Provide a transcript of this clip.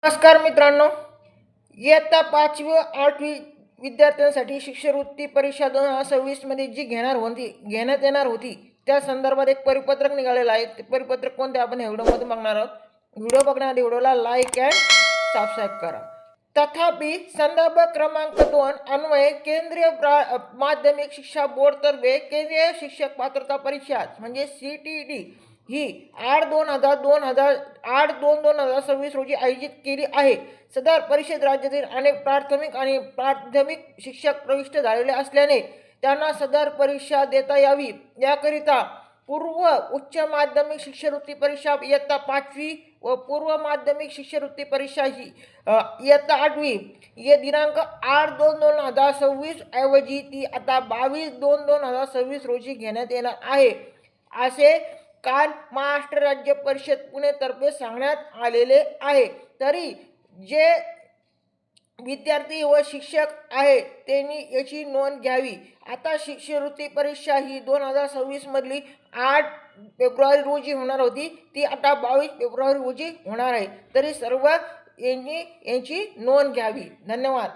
नमस्कार मित्रांनो, इयत्ता 5वी व 8वी विद्यार्थ्यांसाठी शिष्यवृत्ती परीक्षा 2026 मध्ये जी घेण्यात येणार होती त्या संदर्भात एक परिपत्रक निघालेलं आहे. ते परिपत्रक कोणते आपण व्हिडिओमध्ये बघणार आहोत. व्हिडिओ बघण्याआधी व्हिडिओला लाईक अँड सबस्क्राईब करा. तथापि संदर्भ क्रमांक 2 अन्वये केंद्रीय माध्यमिक शिक्षा बोर्ड तर्फे केंद्रीय शिक्षक पात्रता परीक्षा म्हणजे CTET ही 8/2/2026 रोजी आयोजित केली आहे. सदर परिषद राज्यातील अनेक प्राथमिक आणि माध्यमिक शिक्षक प्रविष्ट झालेले असल्याने त्यांना सदर परीक्षा देता यावी याकरिता पूर्व उच्च माध्यमिक शिष्यवृत्ती परीक्षा इयत्ता 5वी व पूर्व माध्यमिक शिष्यवृत्ती परीक्षा ही इयत्ता 8वी ये दिनांक 8/2/2026 ऐवजी ती आता 22/2/2026 रोजी घेण्यात येणार आहे असे काल महाराष्ट्र राज्य परिषद पुणे तर्फे सांगण्यात आलेले आहे. तरी जे विद्यार्थी व शिक्षक आहे त्यांनी याची नोंद घ्यावी. आता शिष्यवृत्ती परीक्षा ही 2026 मधली 8 फेब्रुवारी रोजी होणार होती, ती आता 22 फेब्रुवारी रोजी होणार आहे. तरी सर्व यांची नोंद घ्यावी. धन्यवाद.